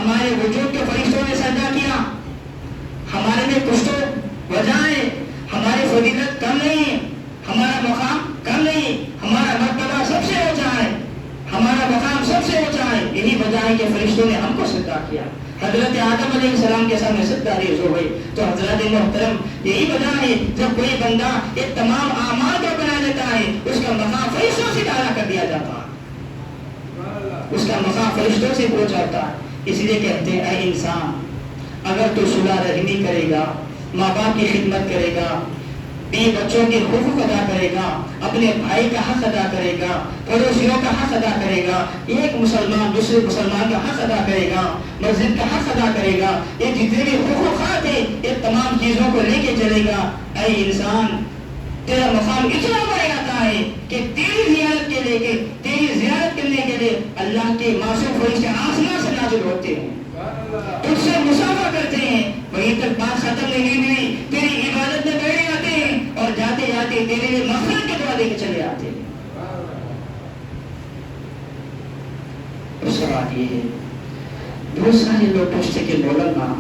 ہمارے وجود کے فرشتوں نے سجدہ کیا. ہمارے میں کچھ تو وجہ ہے. ہماری فضیلت کم نہیں، ہمارا مقام کم نہیں، ہمارا مرتبہ سب سے اونچا ہے، ہمارا مقام سب سے اونچا ہے. یہی وجہ ہے کہ فرشتوں نے ہم کو سجدہ کیا. حضرت آدم علیہ السلام کے سامنے سجدہ ریز ہو گئی. تو حضرت محترم یہی وجہ ہے جب کوئی بندہ یہ تمام اعمال کو بنا لیتا ہے اس کا مقام فرشتوں سے اعلیٰ کر دیا جاتا ہے، اس کا مقام فرشتوں سے پہنچ جاتا ہے. اس لیے کہتے ہیں اے انسان، اگر تو صلح رحمی کرے گا، ماں باپ کی خدمت کرے گا، بیوی بچوں کے حقوق ادا کرے گا، اپنے بھائی کا حق ادا کرے گا، پڑوسیوں کا حق ادا کرے گا، ایک مسلمان دوسرے مسلمان کا حق ادا کرے گا، مسجد کا حق ادا کرے گا، یہ جتنے بھی حقوقات ہیں یہ تمام چیزوں کو لے کے چلے گا. اے انسان، تیرا مقام اتنا بڑھ جاتا ہے کہ تیری زیارت کے لے کے تیری زیارت کرنے کے لیے اللہ کے معصوم فرشتے آسمان سے نازل ہوتے ہیں، تجھ سے مسافہ کرتے ہیں. وہیں تک بات ختم نہیں ہوئی، تیری عبادت میں بیٹھ جاتے ہیں اور جاتے جاتے تیرے لیے مغفرت کے دعا دے کے چلے آتے ہیں. اس کا بات یہ ہے، بہت سارے لوگ پوچھتے کہ مولانا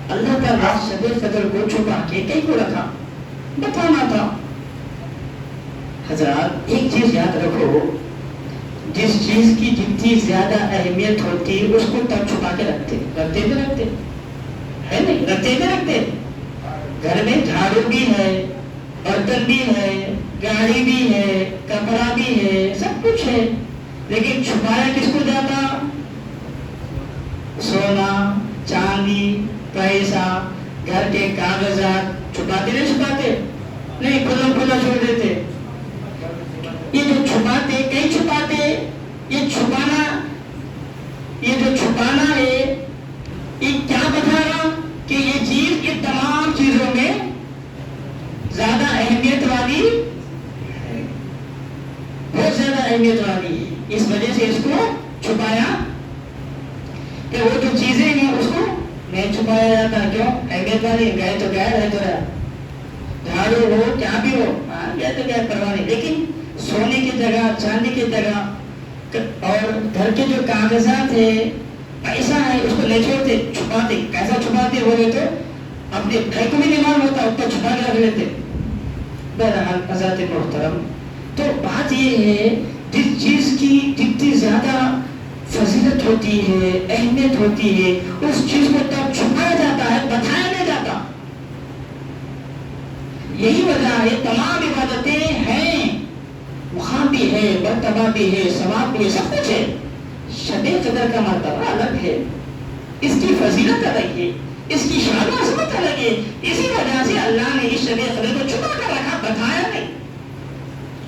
اللہ کا راز شب قدر کو چھپا کے کہیں کو رکھا، بتانا تھا. حضرات ایک چیز یاد رکھو، جس چیز کی جتنی زیادہ اہمیت ہوتی ہے اس کو تب چھپا کے رکھتے ہے نہیں، رکھتے. گھر میں جھاڑو بھی ہے، برتن بھی ہے، گاڑی بھی ہے، کپڑا بھی ہے، سب کچھ ہے، لیکن چھپایا کس کو جاتا؟ سونا، چاندی، پیسہ، گھر کے کاغذات چھپاتے نہیں، کھلا چھوڑ دیتے. یہ جو چھپاتے کہیں چھپاتے، یہ جو چھپانا ہے یہ کیا بتا رہا کہ یہ چیز ان تمام چیزوں میں زیادہ اہمیت والی ہے، بہت زیادہ اہمیت والی ہے. اس وجہ سے اس کو چھپایا کہ وہ جو چیزیں ہیں اس کو نہیں چھپایا جاتا. کیوں؟ اہمیت والی گئے تو گئے، رہے تو رہا، جھاڑو ہو کیا بھی ہو، گئے تو گئے، پرواہ نہیں. لیکن سونے کی جگہ، چاندی کی جگہ اور گھر کے جو کاغذات ہے، پیسہ ہے، اس کو نہیں چھوڑتے، چھپاتے. کیسا چھپاتے بولے تو اپنے بھائی کو بھی نہیں معلوم ہوتا، اس کو چھپا کے رکھ لیتے. بہرحال حضرات محترم، تو بات یہ ہے جس چیز کی جتنی زیادہ فضیلت ہوتی ہے، اہمیت ہوتی ہے، اس چیز کو تب چھپایا جاتا ہے، بتایا نہیں جاتا. یہی وجہ ہے تمام عبادتیں ہیں، مقام بھی ہے، مرتبہ بھی ہے، ثواب بھی ہے، سب کچھ ہے. شب قدر کا مرتبہ الگ ہے، اس کی فضیلت الگ ہے، اس کی شان و عظمت الگ ہے. اسی وجہ سے اللہ نے اس شب قدر کو چھپا کر رکھا، بتایا نہیں.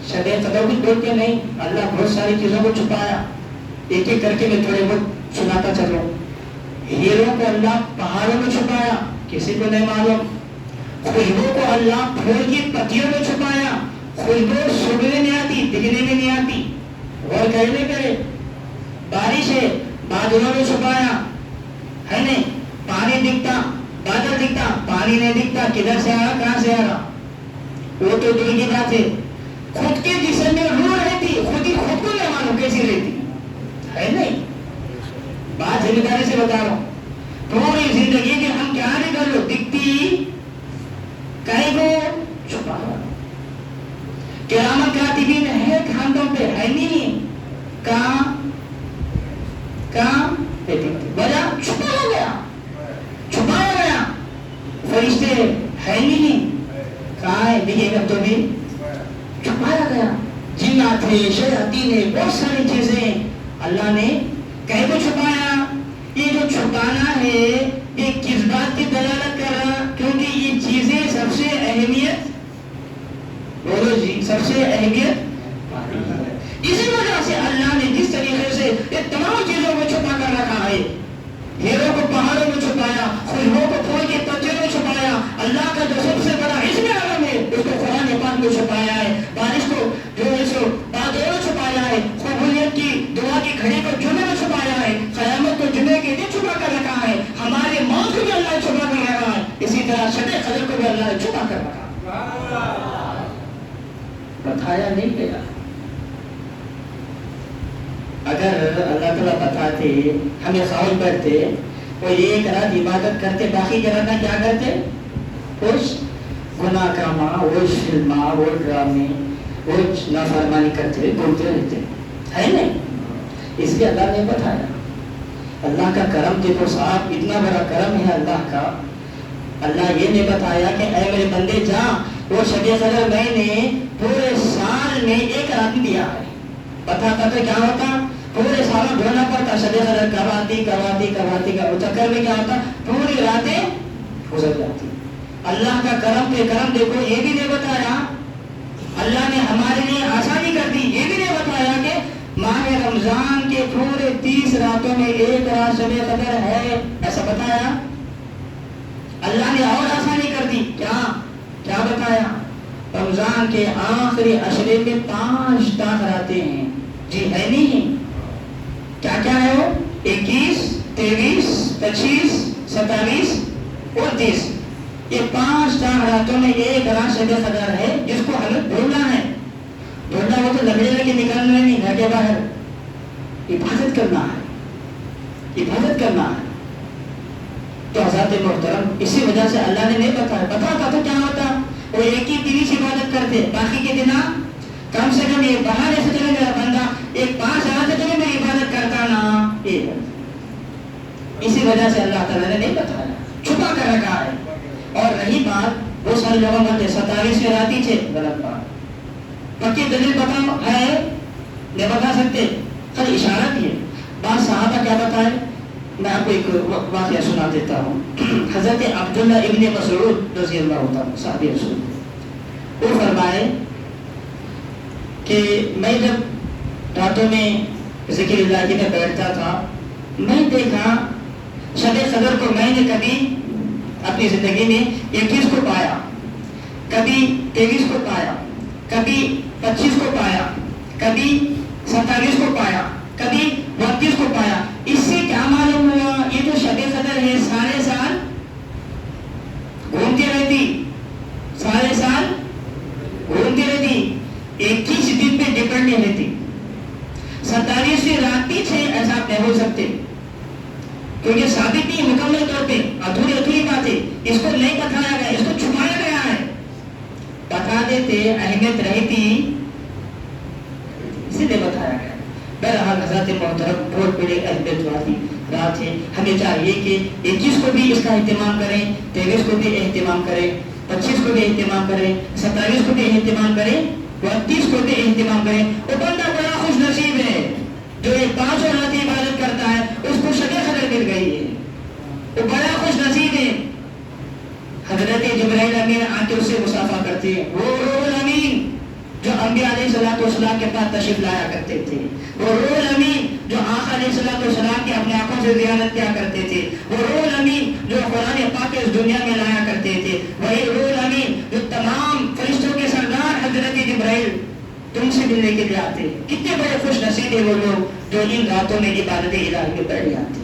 شب قدر کچھ بولتے نہیں، اللہ بہت ساری چیزوں کو چھپایا. ایک ایک کر کے میں تھوڑے بہت سناتا چلوں. ہیروں کو اللہ پہاڑوں میں چھپایا، کسی کو نہیں معلوم. خوشبو کو اللہ پھول کی پتیوں میں چھپایا. خوشبو سننے نہیں آتی، دکھنے میں نہیں آتی، غور کرنے کرے. بارش ہے، بادلوں میں چھپایا ہے نہیں. پانی دکھتا، بادل دکھتا، پانی نہیں دکھتا، کدھر سے آ رہا، کہاں سے آ رہا، وہ تو دل کی بات ہے. خود کے جسم میں روح رہتی، خود ہی خود کو نہیں معلوم کیسی رہتی ہے نہیں. بات ذمہ داری سے بتا رہا ہوں. پوری زندگی کے ہم کیا نہیں کر لو، دکھتی کہیں کو چھپا رہا. قیامت کاتبین ہے کھاندوں پہ، ہے نہیں. کہاں وجہ چھپایا گیا. فرشتے ہے نہیں، کہاں ہے، دیکھیے گا تو بھی چھپایا گیا. جنات ہے، شیاطین ہے، بہت ساری چیزیں اللہ نے کہیں کو چھپایا. یہ جو چھپانا ہے یہ کس بات کی دلالت کر رہا؟ کیونکہ یہ چیزیں سب سے اہمیت، بولو جی، سب سے اہمیت. اسی وجہ سے اللہ نے جس طریقے سے یہ تمام چیزوں کو چھپا کر رکھا ہے، ہیروں کو پہاڑوں میں چھپایا، خوشبو کو پھول کے پتیوں میں چھپایا، اللہ کا جو سب سے بڑا علم عالم ہے اس کو قرآن پاک میں چھپایا ہے، بارش کو جو ہے سو بادلوں میں چھپایا ہے، قبولیت کی دعا کی گھڑی کو جمعے میں چھپایا ہے، قیامت کو جمعے کے دن چھپا کر رکھا ہے، ہمارے موت کو بھی اللہ نے چھپا کر رکھا ہے. اسی طرح شب قدر کو بھی اللہ نے چھپا کر رکھا، بتایا نہیں گیا. اگر اگر اللہ تعالیٰ بتاتے ہمیں خاص کرتے وہ ایک رات عبادت کرتے باقی کے راتیں کیا کرتے؟ کچھ گناہ کاما، وہ فلما، وہ ڈرامے، وہ نافرمانی کرتے گھومتے رہتے ہے نہیں. اس لیے اللہ نے بتایا. اللہ کا کرم دیکھو صاحب، اتنا بڑا کرم ہے اللہ کا. اللہ یہ نہیں بتایا کہ اے میرے بندے جا وہ شب قدر میں نے پورے سال میں ایک رات دیا ہے. بتاتا تو کیا ہوتا؟ پورے سال ڈھونڈنا پڑتا شب قدر کرواتی چکر میں کیا ہوتا؟ پوری راتیں گزر جاتی. اللہ کا کرم پہ کرم دیکھو. یہ بھی نہیں بتایا اللہ نے ہمارے لیے آسانی کر دی. یہ بھی نہیں بتایا کہ ماہ رمضان کے پورے 30 راتوں میں ایک رات شب قدر ہے، ایسا بتایا؟ اللہ نے اور آسانی کر دی. کیا بتایا؟ رمضان کے آخری عشرے میں 5 تاخ راتیں ہیں. جی ہے نہیں؟ کیا ہے وہ؟ 21، 23، 25، 27 اور 30. یہ 5 تاخ راتوں میں ایک رات شب قدر ہے جس کو ہمیں ڈھونڈنا ہے. ڈھونڈنا وہ تو لگڑے لگے نکالنا نہیں، گھر کے باہر حفاظت کرنا ہے. تو حضرات محترم اسی وجہ سے اللہ نے نہیں بتاتا تو کیا ہوتا؟ وہ ایک ہی دن عبادت کرتے، باقی کے دن کم سے کم یہ بہانے سے چلے میرا بندہ ایک 5 رات سے چلے میری عبادت کرتا نا. اسی وجہ سے اللہ تعالیٰ نے نہیں بتایا، چھپا کر رکھا ہے. اور رہی بات وہ سارے لوگوں بنتے 27 راتی تھے، غلط بات. پکی دلیل بتاؤ ہے؟ نہیں بتا سکتے، خالی اشارہ دیے. بعض صحابہ کیا بتائے؟ میں آپ کو ایک واقعہ سنا دیتا ہوں. حضرت عبداللہ ابن مسعود رضی اللہ عنہ صحابی رسول، وہ فرمائے کہ میں جب راتوں میں ذکر اللہ میں بیٹھتا تھا، میں دیکھا شب قدر کو میں نے کبھی اپنی زندگی میں 21 کو پایا، کبھی 23 کو پایا، کبھی 25 کو پایا، کبھی 27 کو پایا، کبھی 32 کو پایا. اس سے کیا معلوم ہوا؟ یہ تو شب قدر ہے سارے سال گھومتی رہتی، سارے سال گھومتی رہتی، 21 دن پہ ڈپینڈ نہیں رہتی. 27 رات بھی تھے ایسا آپ نہیں بول سکتے، کیونکہ ثابت نہیں مکمل طور پہ، ادھوری بات ہے. اس کو نہیں بتایا گیا، اس کو چھپایا گیا ہے. بتا دیتے اہمیت رہتی، اسی لیے بتایا گیا. بہرحال حضرات محترم بہت بڑی اہمیت والی رات ہے. ہمیں چاہیے کہ 21 کو بھی اس کا اہتمام کریں، 23 کو بھی اہتمام کریں، 25 کو بھی اہتمام کریں، 27 کو بھی اہتمام کریں، 32 کو بھی اہتمام کریں. وہ بندہ بڑا خوش نصیب ہے جو یہ 5 رات عبادت کرتا ہے، اس کو شب قدر مل گئی ہے. وہ بڑا خوش نصیب ہے. حضرت جبرائیل امین آتے اس سے مصافحہ کرتے ہیں. وہ روح الامین جو انبیاء علیہ الصلوۃ والسلام کے پاس تشریف لایا کرتے تھے، وہ روح الامین جو آقا علیہ الصلوۃ والسلام کی اپنے آنکھوں سے زیارت کیا کرتے تھے، وہ روح الامین جو قرآن پاک اس دنیا میں لایا کرتے تھے، وہی روح الامین جو تمام فرشتوں کے سردار حضرت جبرائیل تم سے ملنے کے لیے آتے. کتنے بڑے خوش نصیب ہیں وہ لوگ جو ان راتوں میں عبادت الہی میں بیٹھ جاتے.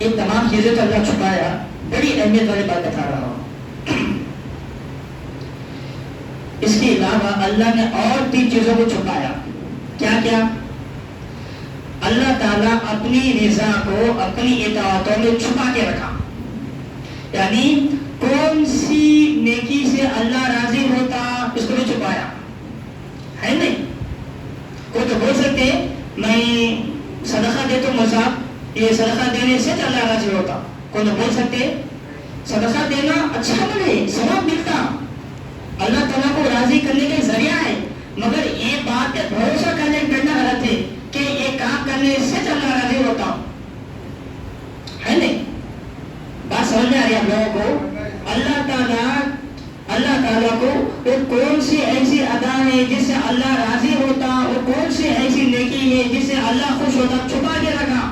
یہ تمام چیزیں تو اللہ چھپایا، بڑی اہمیت والی بات بتا رہا ہوں. اس کے علاوہ اللہ نے اور 3 چیزوں کو چھپایا. کیا؟ اللہ تعالیٰ اپنی رضا کو اپنی اطاعتوں میں چھپا کے رکھا. یعنی کون سی نیکی سے اللہ راضی ہوتا اس کو بھی چھپایا ہے. نہیں کوئی تو بول سکتے میں صدقہ دیتا ہوں مصاحب، یہ صدقہ دینے سے اللہ راضی ہوتا. کوئی تو بول سکتے صدقہ دینا اچھا بنے، ثواب ملتا، اللہ تعالیٰ کو راضی کرنے کا ذریعہ ہے. مگر یہ بات پہ بھروسہ کرنا غلط ہے کہ یہ کام کرنے سے اللہ راضی ہوتا ہے. نہیں بات سمجھ میں آ رہی ہے آپ لوگوں کو؟ اللہ تعالیٰ کو وہ کون سی ایسی ادا ہے جس سے اللہ راضی ہوتا، وہ کون سی ایسی نیکی ہے جس سے اللہ خوش ہوتا، چھپا کے رکھا.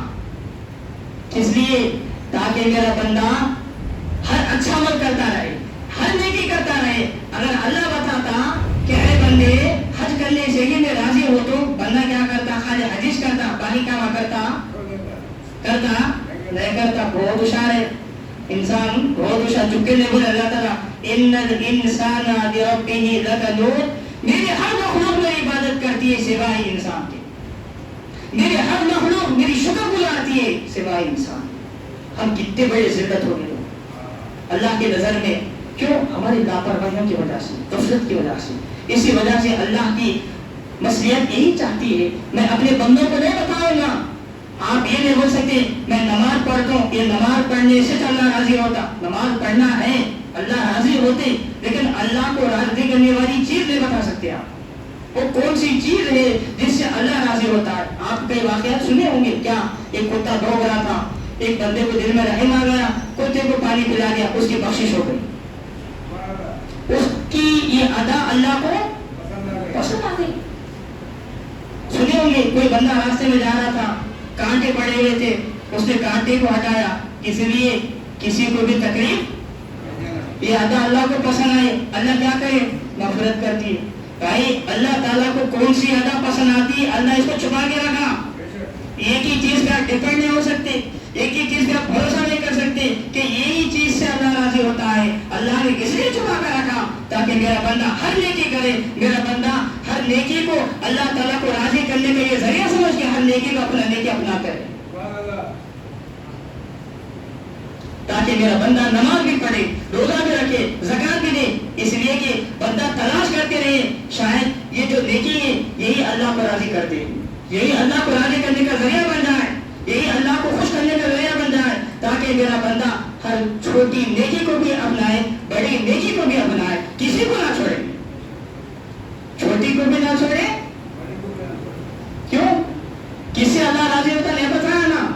اس لیے تاکہ میرا بندہ ہر اچھا عمل کرتا رہے، ہر نیکی کرتا رہے. اگر اللہ بتاتا کہ اے بندے حج کرنے سے ہی میں راضی ہو، تو بندہ کیا کرتا؟ خالی حجش کرتا، باقی کام کرتا نہیں کرتا. بہت ہوشیار ہے انسان، بہت ہوشیار. چپکے نہیں بولے اللہ تعالیٰ ان الانسان لربہ لکنود، میری ہر مخلوق میری عبادت کرتی ہے سوائے انسان کے، میری ہر مخلوق میری شکر گزارتی ہے سوائے انسان۔ ہم کتنے بڑے ذلت ہو گئے اللہ کی نظر میں، کیوں؟ ہماری لاپرواہیوں کی وجہ سے، غفلت کی وجہ سے۔ اسی وجہ سے اللہ کی مصلحت یہی چاہتی ہے، میں اپنے بندوں کو نہیں بتاؤں گا، آپ یہ نہیں بول سکتے میں نماز پڑھتا ہوں، یہ نماز پڑھنے سے تو اللہ راضی ہوتا۔ نماز پڑھنا ہے، اللہ راضی ہوتے، لیکن اللہ کو راضی کرنے والی چیز نہیں بتا سکتے آپ، وہ کون سی چیز ہے جس سے اللہ راضی ہوتا ہے۔ آپ کئی واقعات سنے ہوں گے، کیا ایک کتا دوڑ رہا تھا، ایک بندے کو دل میں رحم آ گیا، کتے کو پانی پلا دیا، اس کی بخشش ہو گئی، اس کی یہ ادا اللہ کو پسند آ گئی۔ سنے ہوں گے کوئی بندہ راستے میں جا رہا تھا، کانٹے پڑے ہوئے تھے، اس نے کانٹے کو ہٹایا، اس لیے کسی کو بھی تکلیف، یہ ادا اللہ کو پسند آئی، اللہ کیا کرے؟ مغفرت کرتی ہے۔ بھائی اللہ تعالیٰ کو کون سی ادا پسند آتی ہے؟ اللہ اس کو چھپا کے رکھا، ایک ہی چیز کا ڈپینڈ نہیں ہو سکتے، ایک ہی چیز کا بھروسہ نہیں کر سکتے کہ یہی چیز سے اللہ راضی ہوتا ہے۔ اللہ نے اس لیے چھپا کر رکھا تاکہ میرا بندہ ہر نیکی کرے، میرا بندہ ہر نیکی کو اللہ تعالیٰ کو راضی کرنے کا یہ ذریعہ سمجھ کے ہر نیکی کو اپنا نیکی اپنا کرے، تاکہ میرا بندہ نماز بھی پڑھے، روزہ بھی رکھے، زکات بھی دے، اس لیے کہ بندہ تلاش کرتے رہے شاید یہ جو نیکی ہے یہی اللہ کو راضی کر دے، یہی اللہ کو راضی کرنے کا ذریعہ بن جائے، یہی اللہ کو خوش کرنے کا ذریعہ بن جائے، تاکہ میرا بندہ ہر چھوٹی نیکی کو بھی اپنائے، بڑی نیکی کو بھی اپنائے، کسی کو نہ چھوڑے، چھوٹی کو بھی نہ چھوڑے۔ کیوں؟ کس سے اللہ راضی ہوتا ہے بتایا نا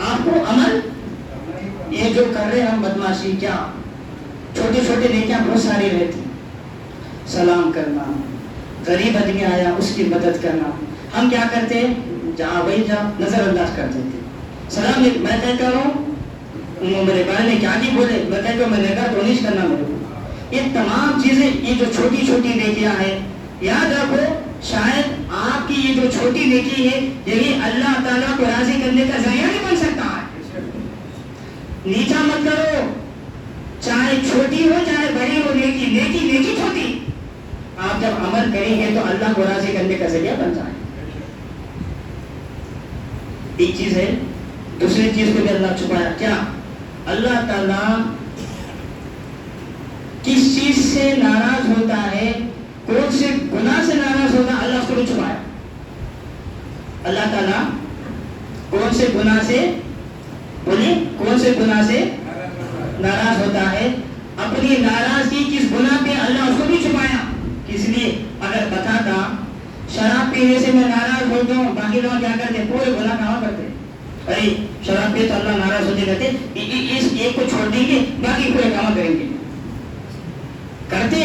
آپ کو، عمل یہ جو کر رہے ہم بدماشی، کیا چھوٹی چھوٹی نیکیاں بہت ساری رہتی، سلام کرنا، غریب آدمی آیا اس کی مدد کرنا، ہم کیا کرتے ہیں جہاں وہی جہاں نظر انداز کر دیتے، سلام میں کہتا ہوں میرے بارے میں کیا نہیں بولے، میں کہتا ہوں میں نے کہا تو نہیں کرنا میرے کو۔ یہ تمام چیزیں یہ جو چھوٹی چھوٹی نیکیاں ہیں، یاد رکھو شاید آپ کی یہ جو چھوٹی نیکی ہے یہی اللہ تعالیٰ کو راضی کرنے کا ذریعہ نہیں بن سکتا ہے۔ نیچا مت کرو، چاہے چھوٹی ہو چاہے بڑی ہو، نیکی نیکی نیکی چھوٹی، آپ جب عمل کریں گے تو اللہ کو راضی کرنے کا ذریعہ بن جائے۔ ایک چیز ہے، دوسری چیز کو بھی اللہ چھپایا، کیا؟ اللہ تعالیٰ کس چیز سے ناراض ہوتا ہے، کون سے گناہ سے ناراض ہوتا ہے، اللہ اس کو بھی چھپایا۔ اللہ تعالیٰ کون سے گناہ سے، بولیے کون سے گناہ سے ناراض ہوتا ہے، اپنی ناراضگی کس گناہ پہ اللہ اس کو بھی چھپایا۔ اس لیے اگر بتاتا شراب پینے سے میں ناراض ہوتا ہوں، باقی لوگ کیا کرتے پورے گناہ کہاں کرتے، ارے شراب پی تو اللہ ناراض ہوتے کہتے اس ایک کو چھوڑ دیں گے باقی پورے کام کریں گے، کرتے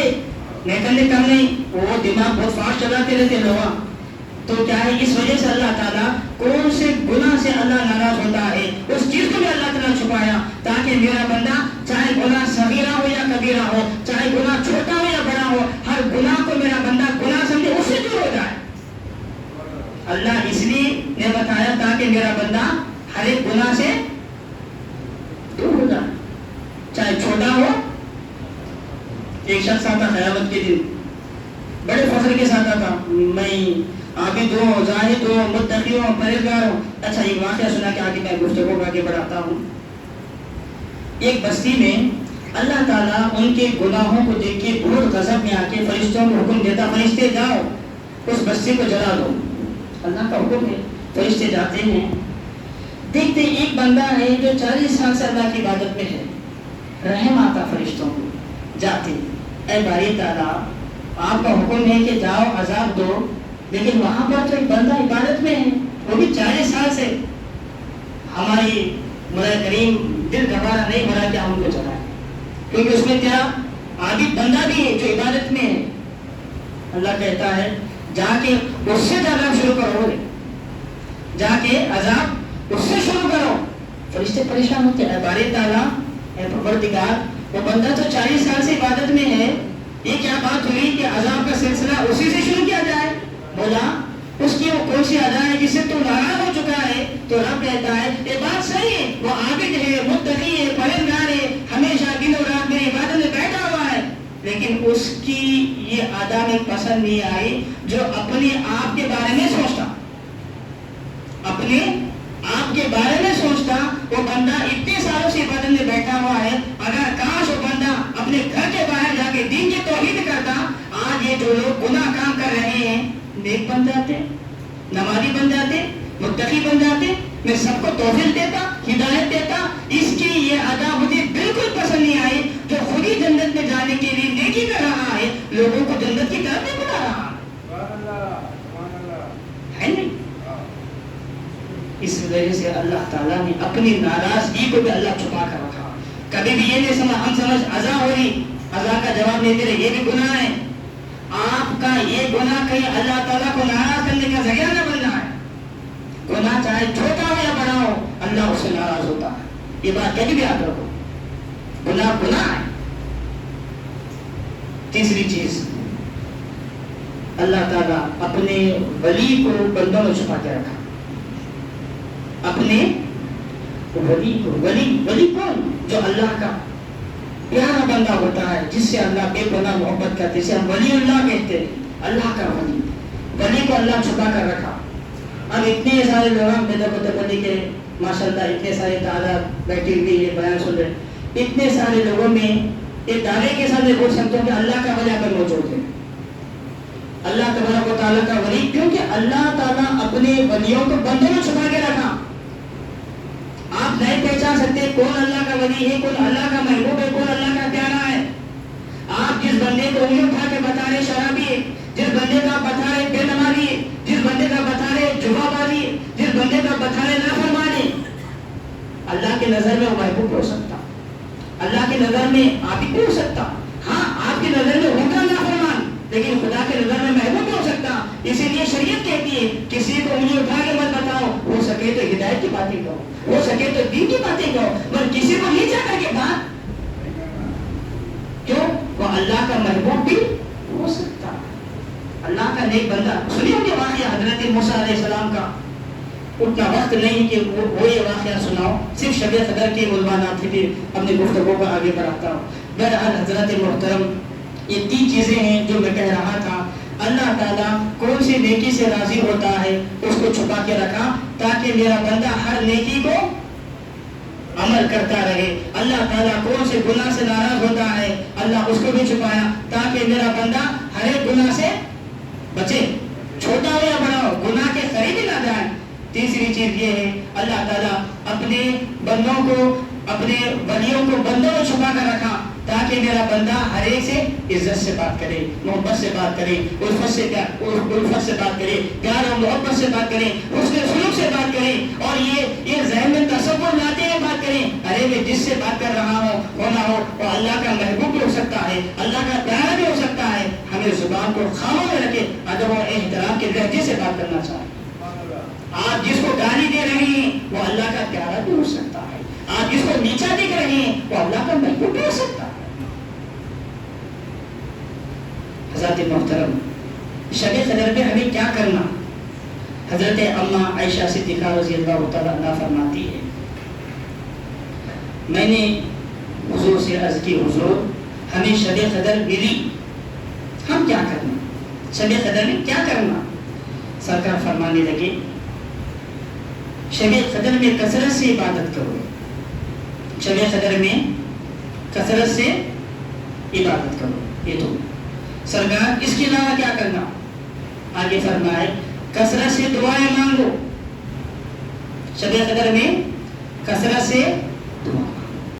نہیں کرنے کم نہیں، وہ دماغ بہت فاسٹ چلاتے رہتے لوگ۔ تو کیا ہے اس وجہ سے اللہ تعالیٰ کون سے گناہ سے اللہ ناراض ہوتا ہے اس چیز کو بھی اللہ تعالیٰ چھپایا، تاکہ میرا بندہ چاہے گناہ صغیرہ ہو یا کبیرہ ہو، چاہے گناہ چھوٹا ہو یا بڑا ہو، ہر گناہ کو میرا بندہ گناہ سمجھے، اس سے دور ہو جائے۔ اللہ اس لیے نے بتایا تاکہ میرا بندہ ہر ایک گناہ سے دور ہو جائے، چاہے چھوٹا ہو۔ ایک شخص آتا قیامت کے دن بڑے فخر کے ساتھ آتا، میں عابد ہوں، زاہد ہوں، متقی ہوں، پرہیزگار ہوں۔ اچھا ایک واقعہ سنا کہ آگے میں گفتگو آگے بڑھاتا ہوں۔ ایک بستی میں اللہ تعالیٰ ان کے گناہوں کو دیکھ کے بہت غضب میں آ کے فرشتوں کو حکم دیتا، فرشتے جاؤ اس بستی کو جلا دو۔ اللہ کا حکم ہے، فرشتے جاتے ہیں، دیکھتے ایک بندہ ہے جو 40 سال سے اللہ کی عبادت میں ہے، رحم آتا فرشتوں کو، جاتے اے باری تعالیٰ آپ کا حکم ہے کہ جاؤ عذاب دو، لیکن وہاں پر تو ایک بندہ عبادت میں ہے، وہ بھی 40 سال سے، ہماری مولا کریم دل گھبارا نہیں بھرا کہ ہم کو چلائے، کیونکہ اس میں کیا عابد بندہ بھی ہے جو عبادت میں ہے۔ اللہ کہتا ہے جا کے اس سے عذاب شروع کرو، جا کے عذاب اس سے شروع کرو۔ فرشتے پریشان ہوتے ہیں، باری تعالیٰ اے پروردگار وہ بندہ تو 40 سال سے عبادت میں ہے، یہ کیا بات ہوئی کہ عذاب کا سلسلہ اسی سے شروع کیا جائے؟ بولا اس کی وہ کون سی ادا ہے جس سے تو ناراض ہو چکا ہے؟ تو رب کہتا ہے یہ بات صحیح ہے، وہ عابد ہے، متقی ہے، پرہیزگار ہے، ہمیشہ دن و رات میری عبادت میں بیٹھا ہوا ہے، لیکن اس کی یہ ادا میں پسند نہیں آئی جو اپنے آپ کے بارے میں سوچتا، اپنے آپ کے بارے میں سوچتا۔ وہ بندہ اتنے سالوں سے عبادت میں بیٹھا ہوا ہے، اگر کاش وہ بندہ اپنے گھر کے باہر جا کے دین کی توحید کرتا، آج یہ جو لوگ گناہ کام کر رہے ہیں نیک بن جاتے، نمازی بن جاتے، متقی بن جاتے، میں سب کو توفیق دیتا، ہدایت دیتا۔ اس کی یہ ادا مجھے بالکل پسند نہیں آئی جو خود ہی جنت میں جانے کے لیے نیکی کر رہا ہے، لوگوں کو جنت کی طرف نہیں بلا رہا ہے نہیں۔ اس وجہ سے اللہ تعالیٰ نے اپنی ناراضگی کو بھی اللہ چھپا کر رکھا۔ کبھی بھی یہ نہیں سمجھ، ہم سمجھ اذا ہو رہی، اذا کا جواب نہیں دے رہے، یہ بھی گناہ ہے۔ آپ کا یہ گناہ کہیں اللہ تعالیٰ کو ناراض کرنے کا ذریعہ نہ بننا ہے۔ گناہ چاہے چھوٹا ہو یا بڑا ہو، اللہ اس سے ناراض ہوتا ہے، یہ بات کبھی بھی یاد رکھو۔ گناہ گناہ ہے۔ تیسری چیز، اللہ تعالیٰ اپنے ولی کو بندوں میں چھپا کے رکھا۔ اپنے ولی کو، ولی کون؟ جو اللہ کا پیارا بندہ ہوتا ہے، جس سے اللہ بے پناہ محبت کرتے، جسے ہم ولی اللہ کہتے ہیں، اللہ کا ولی کو اللہ چھپا کر رکھا۔ اب اتنے سارے لوگ ہم بدر کے ماشاءاللہ اتنے سارے تعداد بیٹھی ہوئی یہ بیان سن رہے، اتنے سارے لوگوں میں ایک دعوے کے ساتھ میں بول سکتا ہوں کہ اللہ کا ولی پر موجود ہے، اللہ تبارک و تعالیٰ کا ولی، کیونکہ اللہ تعالیٰ اپنے ولیوں کو بندوں میں چھپا کے رکھا۔ آپ نہیں پہچان سکتے کون اللہ کا ولی ہے، کون اللہ کا محبوب ہے، کون اللہ کا پیارا ہے۔ آپ جس بندے کو انگلی اٹھا کے بتا رہے شرابی ہے، جس بندے کا بتا رہے بے نمازی ہے، جس بندے کا بتا رہے جوا بازی ہے، جس بندے کا بتا رہے نافرمان ہے، اللہ کی نظر میں وہ محبوب ہو سکتا، اللہ کی نظر میں آپ ہی ہو سکتا، ہاں آپ کی نظر میں ہوگا نافرمان، لیکن خدا کی نظر میں محبوب ہو سکتا۔ اسی لیے شریعت کہتی ہے کسی کو انگلی اٹھا کے مت بتاؤ، ہو سکے تو ہدایت کی باتیں کہو، ہو سکے تو دین کی باتیں کہو، مگر کسی کو نہیں چاہتا کہ بات کیوں؟ وہ اللہ کا محبوب بھی ہو سکتا، اللہ کا نیک بندہ۔ سنی ہوگی واقعہ حضرت موسیٰ علیہ السلام کا، اتنا وقت نہیں کہ وہ یہ واقعہ سناؤ، صرف شب قدر کے عنوانات تھے، اپنی گفتگو کو آگے بڑھاتا ہوں۔ بہرحال حضرت محترم، یہ 3 چیزیں ہیں جو میں کہہ رہا تھا۔ اللہ تعالیٰ کون سی نیکی سے راضی ہوتا ہے اس کو چھپا کے رکھا تاکہ میرا بندہ ہر نیکی کو عمل کرتا رہے۔ اللہ تعالیٰ کون سے گناہ سے ناراض ہوتا ہے، اللہ اس کو بھی چھپایا تاکہ میرا بندہ ہر ایک گناہ سے بچے، چھوٹا ہو یا بڑا ہو، گناہ کے قریب ہی نہ جائے۔ تیسری چیز یہ ہے اللہ تعالیٰ اپنے بندوں کو، اپنے ولیوں کو بندوں کو چھپا کر رکھا تاکہ میرا بندہ ہر ایک سے عزت سے بات کرے، محبت سے بات کرے، الفت سے بات کرے، پیار اور محبت سے بات کرے، اس کے سلوک سے بات کرے، اور یہ ذہن میں تصور لاتے ہوئے بات کریں، ارے میں جس سے بات کر رہا ہوں ہونا ہو وہ اللہ کا محبوب بھی ہو سکتا ہے، اللہ کا پیارا بھی ہو سکتا ہے۔ ہمیں زبان کو خاموش میں رکھے، ادب اور احترام کے لہجے سے بات کرنا چاہیے۔ آپ جس کو گالی دے رہے ہیں وہ اللہ کا پیارا بھی ہو سکتا ہے، آپ جس کو نیچا دیکھ رہے ہیں وہ اللہ کا محبوب بھی ہو سکتا ہے۔ حضرت محترم، شب قدر میں ہمیں کیا کرنا؟ حضرت اماں عائشہ صدیقہ رضی اللہ تعالیٰ عنہا فرماتی ہے، میں نے حضور سے عرض کی، حضور ہمیں شب قدر ملی، ہم کیا کرنا؟ شب قدر میں کیا کرنا؟ سرکار فرمانے لگے، شب قدر میں کثرت سے عبادت کرو، شب قدر میں کثرت سے عبادت کرو۔ یہ تو سرکار، اس کے علاوہ کیا کرنا؟ آگے فرمائے کثرت سے دعائیں مانگو، شب قدر میں کثرت سے